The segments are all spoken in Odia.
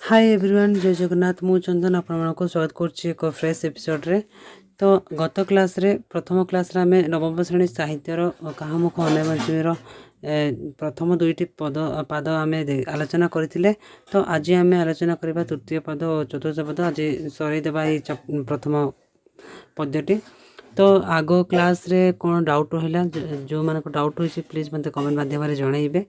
हाय एवरीवन जय जगन्नाथ मु चंदन आपको स्वागत करछि एक फ्रेश एपिसोड रे। तो गत क्लास रे प्रथम क्लास रे आमे नवम श्रेणी साहित्यर कहामुख अनयमंजमीर प्रथम दुईटी पाद आमे आलोचना करथिले। तो आज आमे आलोचना करबा तृतीय पद और चतुर्थ पद। आज सरी देबा प्रथम पद्यटी। तो आगो क्लास रे कौन डाउट रहा जो मान डाउट रही प्लीज मत कमेंट माध्यम जनइबे।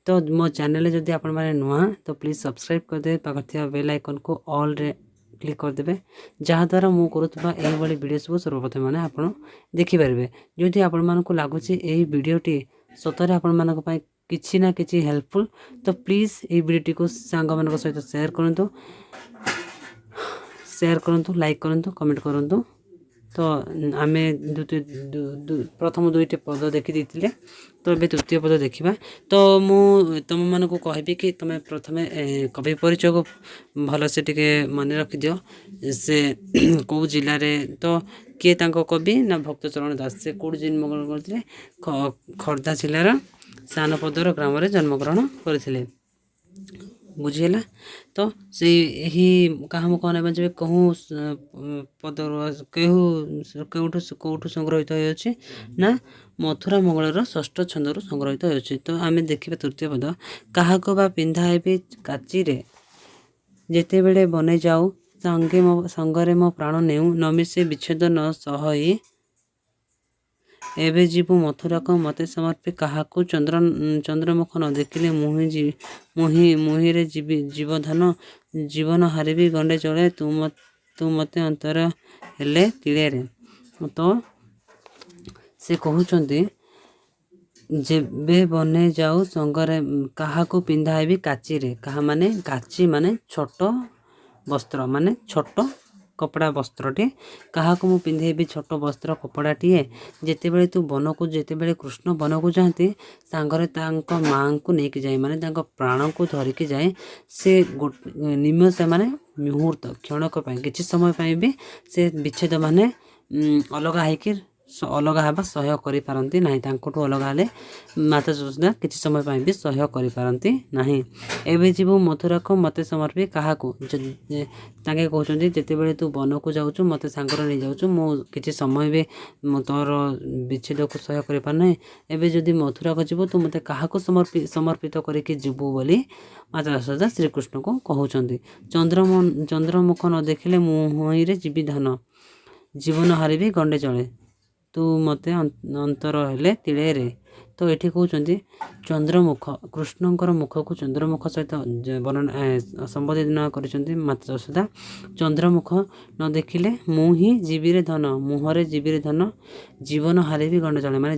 तो मो चैनल जदि आपण माने नुआ तो प्लीज सब्सक्राइब कर दे, पाखर बेल आइकन को ऑल रे क्लिक कर देबे, जहाँ द्वारा मु करुवा यही वीडियो सब सर्वप्रथम मैंने आप देखिपारे। जदि आपण मानक लगुच यही वीडियोटी सतरे आपण मानक पई किछि ना किछि हेल्पफुल, तो प्लीज ये वीडियोटी को सांग मान सहित शेयर करंतु, लाइक करंतु, कमेंट करंतु। तो आमे प्रथम दुईटी पद देखी देथिले। तो ए तृतीय पद देखा। तो मु तुम मानक कहबी कि तुम प्रथम कवि परिचय को भल से टिके मन रखि दियो। से कौ जिले रे तो किए तांको कवि ना भक्तचरण दास, से कौट जन्मग्रहण करथिले? खर्धा जिलार सानपदर ग्राम रे जन्मग्रहण करथिले। बुझीला। तो से यही कहा मुख अनयमंजमी कहूँ पद कौटू संग्रहित होती ना मथुरा मंगलर षष्ठ छंदर संग्रहित होती। तो आम देखा तृतीय पद। क्या बा पिंधाइबी काचिरे जेते बेले बने जाऊ संगरे मो प्राण नेऊ नमिसे विच्छेद न सहई एबे जीवु मथुरा को मते समर्पी काहाकू चंद्रमुख न देखिले मुही रे जीवधन जीवन हारिबी गंडे चले तू मते अंतर हेले तिले रे। तो से कहउचंती जेबे बने जाऊ संगरे काहाकू पिंधाइबी काची रे। कहा माने काची माने छोट वस्त्र, माने छोट कपड़ा वस्त्रटे। क्या मु पिंधेबी छोट वस्त्र कपड़ाटीए जिते बड़े तू बन को जिते बड़े कृष्ण बन को जाती सांगरे तांको माँ को लेकिन जाए, माने तांको प्राण को धरिकी जाए। से निमेष माने मुहूर्त क्षणक किसी समय भी से विच्छेद माने अलग है अलग हाँ सह्य करि पारंती नाही। तांकोठू अलग हेले माता यशोदा किसी समय भी सह्य करि पारंती नाही। एबे जीवु मथुरा को मते समर्पी काहाकू तांके कहउचंती जेते बेले तू वन को जाउचु मते सांगर नहीं जाउचु मो किसी समय भी तोर विच्छेद को सह्य करि पार नाही। एबे जदि मथुरा को जीवु तू मते काहाकू समर्पित करिके जीवु बोली माता यशोदा श्रीकृष्ण को कहउचंती। चंद्रमुख न देखिले मुही रे जीवी धन जीवन हारिबी गंडे चले तू मते अंतर हेले तिले रे। तो ये कहते चंद्रमुख कृष्णंकर मुख को चंद्रमुख सहित संबोधित कर माता यशोदा। चंद्रमुख न देखिले मुही जीवी धन मुहरे जीवी धन जीवन हारि गंड चले, माने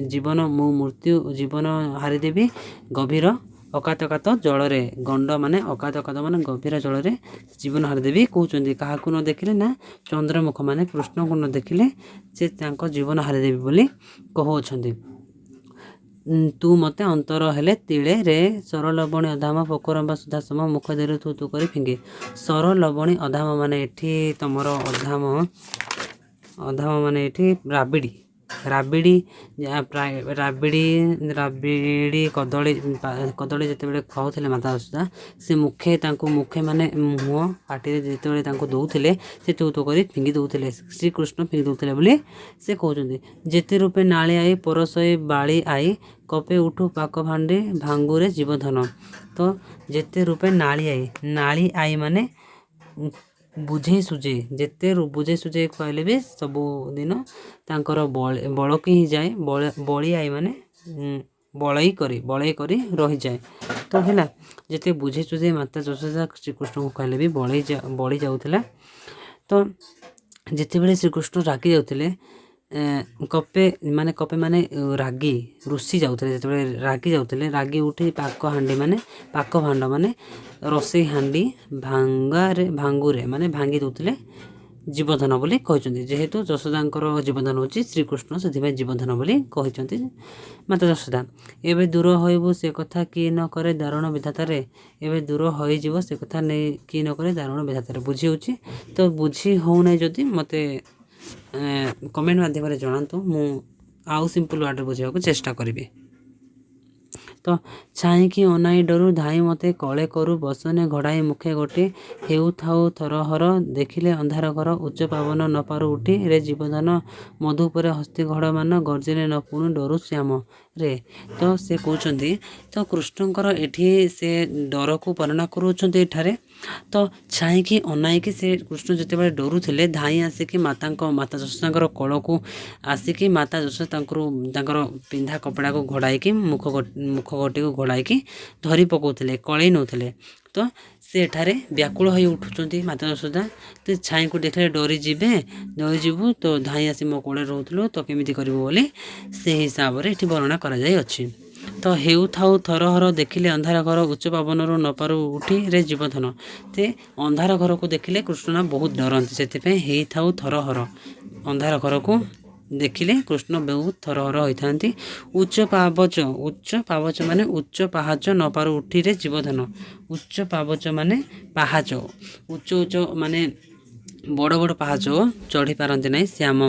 जीवन मु मृत्यु जीवन हारिदेवी गभीर अकातकात जल रे। गंड माने अकातकात माने गभीर जल रे जीवन हारिदेवी कहते। क्या न देखिले ना चंद्रमुख माने कृष्ण को न देखिले से जीवन हारिदेवी बोली कहउछंती। तू मते अंतर हेले तिले रे सर लबणी अधाम पोखरंबा सुधा सम मुख देर तू तू करी फिंगे। सर लबणी अधाम माने एठी तमर अधाम माने एठी राबिड़ी कदली जिते बड़े खाऊले माता यशोदा से मुखे माने मुह पाटी जिते बड़े दौले से तू तो कर फिंगी दौले श्रीकृष्ण फिंगी दौले बोली से कहते। जेते रूपे नाली आई परसई बाड़ी आई कपे उठू पाक भांडे भांगुरे जीवधन। तो जेते रूपे नाली आई माने बुझे सुझे जेते बुझे सुझे कहले भी सबु दिन तांकर बड़की ही जाए बड़ी आई माने बड़ई करी रही जाए। तो है जिते बुझे सुझे माता यशोदा श्रीकृष्ण को कहले भी बड़ी जाऊला। तो जिते बड़े श्रीकृष्ण रागी जाऊले कपे माने रागी रुषि जाऊले जिते रागी जाऊले रागी उठी पाक हांडी माने पाक भांड माने रोसई हांडी भांगुरे माने भांगी दौले जीवधन बोली कहते। जेहेतु यशोदांकर जीवधन होची श्रीकृष्ण से जीवधन बोली कहते माता यशोदा। एवं दूर होइबु से कथा किए न करे दारुण विधातारे एवं दूर हो से कथा नहीं किए न करे दारुण विधातारे बुझी होची। तो बुझी हो ना जदि मते कमेंट माध्यम जानतु मु आउ सिंपल वर्ड बुझाक चेष्टा करी। ତ ଛାଇଁକି ଅନାଇ ଡରୁ ଧାଇ ମୋତେ କଳେ କରୁ ବସନେ ଘଡ଼ାଇ ମୁଖେ ଗୋଟି ହେଉଥାଉ ଥରହର ଦେଖିଲେ ଅନ୍ଧାର ଘର ଉଚ୍ଚ ପାବନ ନ ପାରୁ ଉଠି ରେ ଜୀବଧନ ମଧୁ ଉପରେ ହସ୍ତି ଘଡ଼ମାନ ଗର୍ଜିଲେ ନ ପୁଣି ଡରୁ ଶ୍ୟାମ ରେ। ତ ସେ କହୁଛନ୍ତି ତ କୃଷ୍ଣଙ୍କର ଏଠି ସେ ଡରକୁ ବର୍ଣ୍ଣନା କରୁଛନ୍ତି ଏଠାରେ। ତ ଛାଇଁକି ଅନାଇକି ସେ କୃଷ୍ଣ ଯେତେବେଳେ ଡରୁଥିଲେ ଧାଇଁ ଆସିକି ମାତା ଯଶୋଦାଙ୍କର କୋଳକୁ ଆସିକି ମାତା ଯଶୋଦା ତାଙ୍କର ପିନ୍ଧା କପଡ଼ାକୁ ଘୋଡ଼ାଇକି ମୁଖ ଗୋଟିକୁ ଘୋଡ଼ାଇକି ଧରି ପକାଉଥିଲେ କଳେଇ ନେଉଥିଲେ। ତ ସେ ଏଠାରେ ବ୍ୟାକୁଳ ହୋଇ ଉଠୁଛନ୍ତି ମାତା ଯଶୋଦା। ତ ଛାଇଙ୍କୁ ଦେଖିଲେ ଡରିଯିବୁ ତ ଧାଇଁ ଆସି ମୋ କୋଳରେ ରହୁଥିଲୁ ତ କେମିତି କରିବୁ ବୋଲି ସେହି ହିସାବରେ ଏଠି ବର୍ଣ୍ଣନା କରାଯାଇଅଛି। ତ ହେଉଥାଉ ଥରହର ଦେଖିଲେ ଅନ୍ଧାର ଘର ଉଚ୍ଚ ପାବନରୁ ନ ପାରୁ ଉଠି ରେ ଜୀବଧନ। ସେ ଅନ୍ଧାର ଘରକୁ ଦେଖିଲେ କୃଷ୍ଣ ବହୁତ ଡରନ୍ତି, ସେଥିପାଇଁ ହେଇଥାଉ ଥରହର। ଅନ୍ଧାର ଘରକୁ ଦେଖିଲେ କୃଷ୍ଣ ବହୁତ ଥରହର ହୋଇଥାନ୍ତି। ଉଚ୍ଚ ପାବଚ ମାନେ ଉଚ୍ଚ ପାହାଚ ନ ପାରୁ ଉଠିରେ ଜୀବଧନ। ଉଚ୍ଚ ପାବଚ ମାନେ ପାହାଚ, ଉଚ୍ଚ ମାନେ ବଡ଼ ବଡ଼ ପାହାଚ ଚଢ଼ି ପାରନ୍ତି ନାହିଁ ଶ୍ୟାମ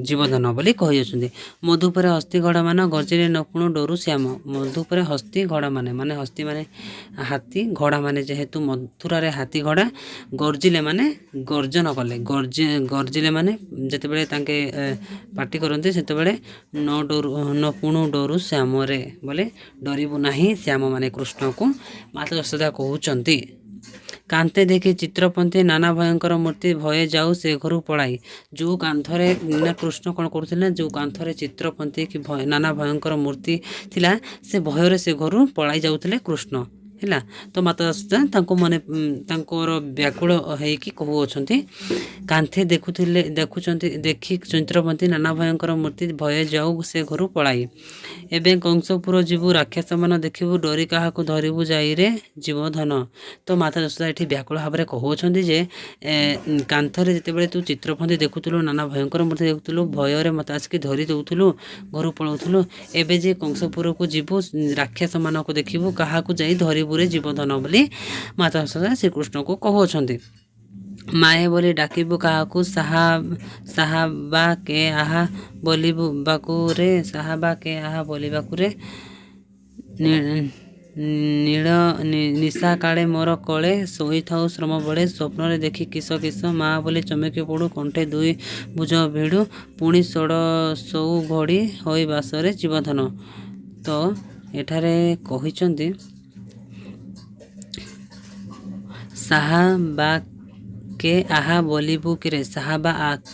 ଜୀବଧନ ବୋଲି କହିଅଛନ୍ତି। ମଧୁ ଉପରେ ହସ୍ତି ଘୋଡ଼ାମାନ ଗର୍ଜିଲେ ନ ପୁଣୁ ଡରୁ ଶ୍ୟାମ। ମଧୁ ଉପରେ ହସ୍ତି ଘୋଡ଼ାମାନେ ମାନେ ହସ୍ତି ମାନେ ହାତୀ, ଘୋଡ଼ା ମାନେ ଯେହେତୁ ମଥୁରାରେ ହାତୀ ଘୋଡ଼ା, ଗର୍ଜିଲେ ମାନେ ଗର୍ଜନ କଲେ, ଗର୍ଜିଲେ ମାନେ ଯେତେବେଳେ ତାଙ୍କେ ପାଟି କରନ୍ତି ସେତେବେଳେ ନ ପୁଣୁ ଡରୁ ଶ୍ୟାମରେ ବୋଲେ ଡରିବୁ ନାହିଁ ଶ୍ୟାମ ମାନେ କୃଷ୍ଣକୁ ମାତା ଯଶୋଦା କହୁଛନ୍ତି। କାନ୍ତେ ଦେଖି ଚିତ୍ରପନ୍ଥୀ ନାନା ଭୟଙ୍କର ମୂର୍ତ୍ତି ଭୟେ ଯାଉ ସେ ଘରୁ ପଳାଇ। ଯେଉଁ କାନ୍ଥରେ ନା କୃଷ୍ଣ କ'ଣ କରୁଥିଲେ ନା ଯେଉଁ କାନ୍ଥରେ ଚିତ୍ରପନ୍ଥୀ କି ନାନା ଭୟଙ୍କର ମୂର୍ତ୍ତି ଥିଲା ସେ ଭୟରେ ସେ ଘରୁ ପଳାଇ ଯାଉଥିଲେ କୃଷ୍ଣ ହେଲା। ତ ମାତା ଯଶୋଦା ତାଙ୍କର ବ୍ୟାକୁଳ ହେଇକି କହୁଅଛନ୍ତି କାନ୍ଥେ ଦେଖି ଚିତ୍ରପନ୍ଥୀ ନାନା ଭୟଙ୍କର ମୂର୍ତ୍ତି ଭୟେ ଯାଉ ସେ ଘରୁ ପଳାଇ। ଏବେ କଂସପୁର ଯିବୁ ରାକ୍ଷସମାନ ଦେଖିବୁ ଡରି କାହାକୁ ଧରିବୁ ଯାଇରେ ଜୀବଧନ। ତ ମାତା ଯଶୋଦା ଏଠି ବ୍ୟାକୁଳ ଭାବରେ କହୁଅଛନ୍ତି ଯେ କାନ୍ଥରେ ଯେତେବେଳେ ତୁ ଚିତ୍ରପନ୍ଥୀ ଦେଖୁଥିଲୁ, ନାନା ଭୟଙ୍କର ମୂର୍ତ୍ତି ଦେଖୁଥିଲୁ, ଭୟରେ ମୋତେ ଆସିକି ଧରି ଦେଉଥିଲୁ, ଘରୁ ପଳାଉଥିଲୁ, ଏବେ ଯେ କଂସପୁରକୁ ଯିବୁ ରାକ୍ଷସମାନଙ୍କୁ ଦେଖିବୁ କାହାକୁ ଯାଇ ଧରିବୁରେ ଜୀବଧନ ବୋଲି ମାତା ଯଶୋଦା ଶ୍ରୀକୃଷ୍ଣକୁ କହୁଅଛନ୍ତି। ମାଏ ବୋଲି ଡାକିବୁ କାହାକୁ ସାହା ବା କେ ଆହା ବୋଲିବାକୁ ରେ ନୀଳ ନିଶା କାଳେ ମୋର କଳେ ଶୋଇଥାଉ ଶ୍ରମ ବଳେ ସ୍ୱପ୍ନରେ ଦେଖି କିସ ମା ବୋଲି ଚମକି ପଡ଼ୁ କଣ୍ଠେ ଦୁଇ ଭୁଜ ଭିଡ଼ୁ ପୁଣି ଶୋଉ ଘଡ଼ି ହୋଇ ବାସରେ ଜୀବଧନ। ତ ଏଠାରେ କହିଛନ୍ତି ସାହା ବା କେ ଆହା ବୋଲିବୁ କିରେ, ସାହା ବା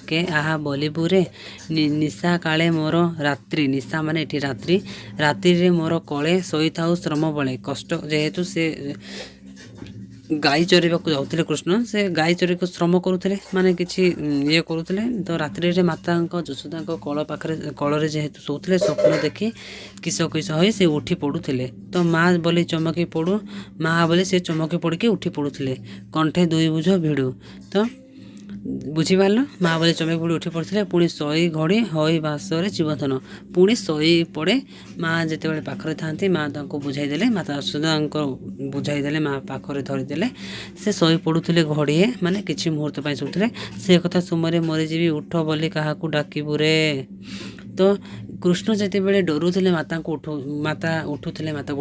କେ ଆହା ବୋଲିବୁ ରେ ନିଶା କାଳେ ମୋର ରାତ୍ରି, ନିଶା ମାନେ ଏଠି ରାତ୍ରିରେ ମୋର କଳେ ଶୋଇଥାଉ ଶ୍ରମ ବଳେ। କଷ୍ଟ ଯେହେତୁ ସେ ଗାଈ ଚରିବାକୁ ଯାଉଥିଲେ କୃଷ୍ଣ, ସେ ଗାଈ ଚରିବାକୁ ଶ୍ରମ କରୁଥିଲେ ମାନେ କିଛି ଇଏ କରୁଥିଲେ, ତ ରାତ୍ରିରେ ମାତାଙ୍କ ଯଶୋଦାଙ୍କ କୋଳରେ ଯେହେତୁ ଶୋଉଥିଲେ ସ୍ୱପ୍ନ ଦେଖି କିସ ହୋଇ ସେ ଉଠି ପଡ଼ୁଥିଲେ। ତ ମା ବୋଲି ଚମକି ପଡ଼ିକି ଉଠି ପଡ଼ୁଥିଲେ କଣ୍ଠେ ଦୁଇ ଭୁଜ ଭିଡ଼ୁ। ତ ବୁଝିପାରିଲ, ମା ବୋଲି ଚମକି ପଡ଼ି ଉଠି ପଡ଼ୁଥିଲେ ପୁଣି ଶୋଇ ଘଡ଼ି ହୋଇ ବାସରେ ଜୀବଧନ। ପୁଣି ଶୋଇ ପଡ଼େ, ମା ଯେତେବେଳେ ପାଖରେ ଥାନ୍ତି ମା ତାଙ୍କୁ ବୁଝାଇଦେଲେ, ମାତା ଯଶୋଦାଙ୍କ ବୁଝାଇଦେଲେ, ମା ପାଖରେ ଧରିଦେଲେ, ସେ ଶୋଇ ପଡ଼ୁଥିଲେ ଘଡ଼ିଏ ମାନେ କିଛି ମୁହୂର୍ତ୍ତ ପାଇଁ ଶୋଉଥିଲେ। ସେ କଥା ସୁମରେ ମରିଯିବି ଉଠ ବୋଲି କାହାକୁ ଡାକିବୁ ରେ। ତ କୃଷ୍ଣ ଯେତେବେଳେ ଡରୁଥିଲେ ମାତାକୁ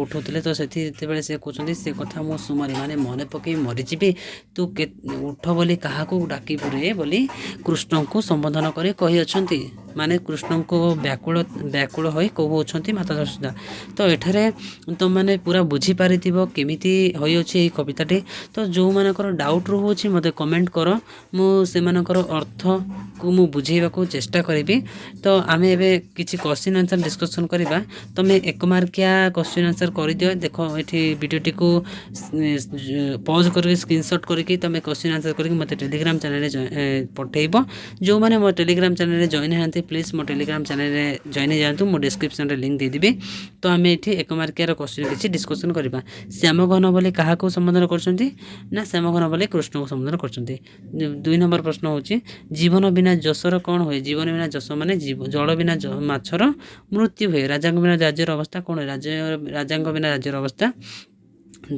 ଉଠୁଥିଲେ ତ ଯେତେବେଳେ ସେ କହୁଛନ୍ତି ସେ କଥା ମୁଁ ସୁମରେ ମାନେ ମନେ ପକାଇ ମରିଯିବି, ତୁ ଉଠ ବୋଲି କାହାକୁ ଡାକିବୁ ରେ ବୋଲି କୃଷ୍ଣଙ୍କୁ ସମ୍ବୋଧନ କରି କହିଅଛନ୍ତି। ମାନେ କୃଷ୍ଣଙ୍କୁ ବ୍ୟାକୁଳ ହୋଇ କହୁଅଛନ୍ତି ମାତା ଯଶୋଦା। ତ ଏଠାରେ ତୁମମାନେ ପୁରା ବୁଝିପାରିଥିବ କେମିତି ହୋଇଅଛି ଏହି କବିତାଟି। ତ ଯେଉଁମାନଙ୍କର ଡାଉଟ୍ ରହୁଅଛି ମୋତେ କମେଣ୍ଟ କର, ମୁଁ ସେମାନଙ୍କର ଅର୍ଥକୁ ମୁଁ ବୁଝେଇବାକୁ ଚେଷ୍ଟା କରିବି। ତ ଆମେ ଏବେ କିଛି କ୍ୱେଶ୍ଚିନ୍ ଆନ୍ସର୍ ଡିସ୍କସନ୍ କରିବା। ତୁମେ 1 ମାର୍କିଆ କ୍ୱେଶ୍ଚିନ୍ ଆନ୍ସର୍ କରିଦିଅ। ଦେଖ ଏଠି ଭିଡ଼ିଓଟିକୁ ପଜ୍ କରିକି ସ୍କ୍ରିନଶଟ୍ କରିକି ତୁମେ କ୍ୱେଶ୍ଚିନ୍ ଆନ୍ସର୍ କରିକି ମୋତେ ଟେଲିଗ୍ରାମ୍ ଚ୍ୟାନେଲରେ ପଠାଇବ। ଯେଉଁମାନେ ମୋ ଟେଲିଗ୍ରାମ୍ ଚ୍ୟାନେଲରେ ଜଏନ୍ ହେଇନାହାନ୍ତି ପ୍ଲିଜ୍ ମୋ ଟେଲିଗ୍ରାମ୍ ଚ୍ୟାନେଲରେ ଜଏନ୍ ହେଇଯାଆନ୍ତୁ, ମୁଁ ଡିସ୍କ୍ରିପ୍ସନ୍ରେ ଲିଙ୍କ୍ ଦେଇଦେବି। ତ ଆମେ ଏଠି 1 ମାର୍କିଆର କ୍ୱେଶ୍ଚିନ୍ କିଛି ଡିସ୍କସନ୍ କରିବା। ଶ୍ୟାମଘନ ବୋଲି କାହାକୁ ସମ୍ବୋଧନ କରୁଛନ୍ତି ନା ଶ୍ୟାମଘନ ବୋଲି କୃଷ୍ଣଙ୍କୁ ସମ୍ବୋଧନ କରୁଛନ୍ତି। 2 ନମ୍ବର ପ୍ରଶ୍ନ ହେଉଛି ଜୀବନ ବିନା ଯଶର କ'ଣ ହୁଏ? ଜୀବନ ବିନା ଯଶ ମାନେ ଜଳ ବିନା ମାଛର ମୃତ୍ୟୁ ହୁଏ। ରାଜାଙ୍କ ବିନା ରାଜ୍ୟର ଅବସ୍ଥା କ'ଣ ହୁଏ? ରାଜାଙ୍କ ବିନା ରାଜ୍ୟର ଅବସ୍ଥା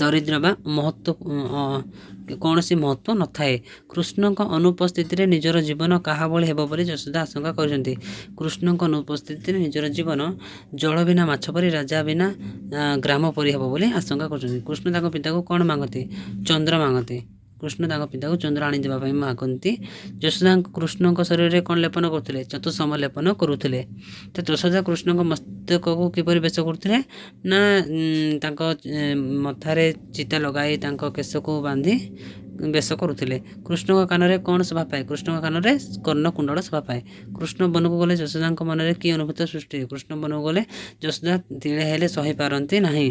ଦରିଦ୍ର ବା କୌଣସି ମହତ୍ତ୍ୱ ନଥାଏ। କୃଷ୍ଣଙ୍କ ଅନୁପସ୍ଥିତିରେ ନିଜର ଜୀବନ କାହା ଭଳି ହେବ ବୋଲି ଯଶୋଦା ଆଶଙ୍କା କରିଛନ୍ତି। କୃଷ୍ଣଙ୍କ ଅନୁପସ୍ଥିତିରେ ନିଜର ଜୀବନ ଜଳ ବିନା ମାଛ ପରି, ରାଜା ବିନା ଗ୍ରାମ ପରି ହେବ ବୋଲି ଆଶଙ୍କା କରୁଛନ୍ତି। କୃଷ୍ଣ ତାଙ୍କ ପିତାକୁ କ'ଣ ମାଗନ୍ତି? ଚନ୍ଦ୍ର ମାଗନ୍ତି। କୃଷ୍ଣ ତାଙ୍କ ପିତାକୁ ଚନ୍ଦ୍ର ଆଣିଦେବା ପାଇଁ ମାଗନ୍ତି। ଯଶୋଦା କୃଷ୍ଣଙ୍କ ଶରୀରରେ କ'ଣ ଲେପନ କରୁଥିଲେ? ଚତୁଃସମ ଲେପନ କରୁଥିଲେ। ତ ଯଶୋଦା କୃଷ୍ଣଙ୍କ ମସ୍ତକକୁ କିପରି ବେଶ କରୁଥିଲେ? ନା ତାଙ୍କ ମଥାରେ ଚିତା ଲଗାଇ ତାଙ୍କ କେଶକୁ ବାନ୍ଧି ବେଶ କରୁଥିଲେ। କୃଷ୍ଣଙ୍କ କାନରେ କ'ଣ ଶୋଭା ପାଏ? କୃଷ୍ଣଙ୍କ କାନରେ କର୍ଣ୍ଣକୁଣ୍ଡଳ ଶୋଭା ପାଏ। କୃଷ୍ଣ ବନକୁ ଗଲେ ଯଶୋଦାଙ୍କ ମନରେ କି ଅନୁଭୂତି ସୃଷ୍ଟି? କୃଷ୍ଣ ବନକୁ ଗଲେ ଯଶୋଦା ତିଳେ ହେଲେ ସହିପାରନ୍ତି ନାହିଁ।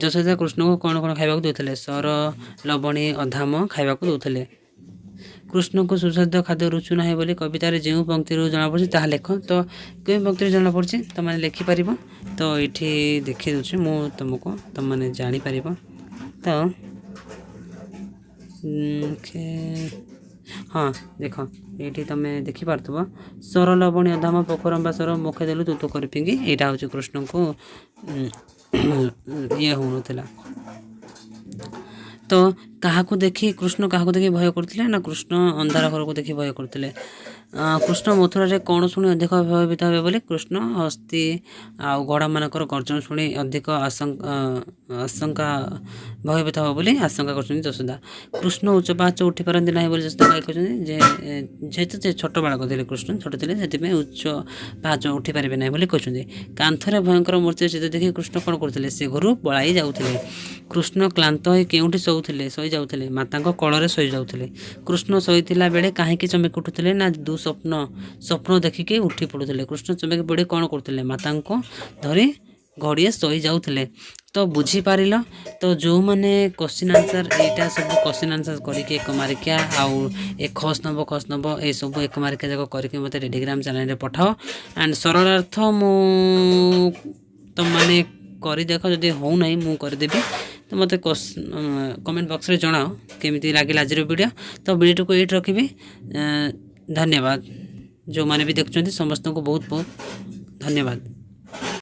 ଯଶୋଦା କୃଷ୍ଣଙ୍କୁ କ'ଣ କ'ଣ ଖାଇବାକୁ ଦେଉଥିଲେ? ସର, ଲବଣୀ, ଅଧାମ ଖାଇବାକୁ ଦେଉଥିଲେ। କୃଷ୍ଣଙ୍କୁ ସୁସ୍ୱାଦୁ ଖାଦ୍ୟ ରୁଚୁ ନାହିଁ ବୋଲି କବିତାରେ ଯେଉଁ ପଂକ୍ତିରୁ ଜଣାପଡ଼ୁଛି ତାହା ଲେଖ। ତ କେଉଁ ପଂକ୍ତିରୁ ଜଣାପଡ଼ୁଛି? ତୁମମାନେ ଲେଖିପାରିବ। ତ ଏଇଠି ଦେଖି ଦେଉଛି ମୁଁ ତୁମକୁ, ତୁମମାନେ ଜାଣିପାରିବ। ତ ହଁ ଦେଖ, ଏଇଠି ତୁମେ ଦେଖିପାରୁଥିବ, ସର, ଲବଣୀ, ଅଧାମ, ପୋଖରମ୍ବା ସର ମୁଖେ ଦେଲୁ ତୁ କରି ପିଙ୍ଗି। ଏଇଟା ହେଉଛି କୃଷ୍ଣଙ୍କୁ ଇଏ ହେଉନଥିଲା। ତ କାହାକୁ ଦେଖି କୃଷ୍ଣ କାହାକୁ ଦେଖି ଭୟ କରୁଥିଲେ? ନା କୃଷ୍ଣ ଅନ୍ଧାର ଘରକୁ ଦେଖି ଭୟ କରୁଥିଲେ। କୃଷ୍ଣ ମଥୁରାରେ କ'ଣ ଶୁଣି ଅଧିକ ଭୟଭୀତ ହେବେ ବୋଲି? କୃଷ୍ଣ ହସ୍ତୀ ଆଉ ଘୋଡ଼ାମାନଙ୍କର ଗର୍ଜନ ଶୁଣି ଅଧିକ ଆଶଙ୍କା ଭୟଭୀତ ହେବ ବୋଲି ଆଶଙ୍କା କରୁଛନ୍ତି ଯଶୋଦା। କୃଷ୍ଣ ଉଚ୍ଚ ପାହାଚ ଉଠି ପାରନ୍ତି ନାହିଁ ବୋଲି ଯଶୋଦା କହିଛନ୍ତି। ଯେହେତୁ ସେ ଛୋଟ ବାଳକ ଥିଲେ, କୃଷ୍ଣ ଛୋଟ ଥିଲେ, ସେଥିପାଇଁ ଉଚ୍ଚ ପାହାଚ ଉଠି ପାରିବେ ନାହିଁ ବୋଲି କହିଛନ୍ତି। କାନ୍ଥରେ ଭୟଙ୍କର ମୂର୍ତ୍ତି ଚିତ୍ର ଦେଖି କୃଷ୍ଣ କ'ଣ କରୁଥିଲେ? ସେ ଘରୁ ପଳାଇ ଯାଉଥିଲେ। କୃଷ୍ଣ କ୍ଳାନ୍ତ ହୋଇ କେଉଁଠି ଶୋଇଯାଉଥିଲେ? ମାତାଙ୍କ କୋଳରେ ଶୋଇଯାଉଥିଲେ। କୃଷ୍ଣ ଶୋଇଥିଲା ବେଳେ କାହିଁକି ଚମକି ଉଠୁଥିଲେ? ନା ସ୍ୱପ୍ନ ଦେଖିକି ଉଠି ପଡ଼ୁଥିଲେ। କୃଷ୍ଣ ଚମକି ପଡ଼ି କ'ଣ କରୁଥିଲେ? ମାତାଙ୍କୁ ଧରି ଘଡ଼ିଏ ଶୋଇଯାଉଥିଲେ। ତ ବୁଝିପାରିଲ? ତ ଯେଉଁମାନେ କୋଶ୍ଚିନ୍ ଆନ୍ସର୍, ଏଇଟା ସବୁ କୋଶ୍ଚିନ୍ ଆନ୍ସର୍ କରିକି ଏକ ମାର୍କିଆ ଆଉ ଏ ଖସ୍ ନବ ଏସବୁ ଏକ ମାର୍କିଆ ଯାକ କରିକି ମୋତେ ଟେଲିଗ୍ରାମ ଚ୍ୟାନେଲରେ ପଠାଅ। ଆଣ୍ଡ ସରଳାର୍ଥ ମୁଁ ତୁମମାନେ କରି ଦେଖ, ଯଦି ହେଉନାହିଁ ମୁଁ କରିଦେବି। ତ ମୋତେ କମେଣ୍ଟ ବକ୍ସରେ ଜଣାଅ କେମିତି ଲାଗିଲା ଆଜିର ଭିଡ଼ିଓ। ତ ଭିଡ଼ିଓଟିକୁ ଏଇଠି ରଖିବି। ଧନ୍ୟବାଦ। ଯେଉଁମାନେ ବି ଦେଖୁଛନ୍ତି ସମସ୍ତଙ୍କୁ ବହୁତ ବହୁତ ଧନ୍ୟବାଦ।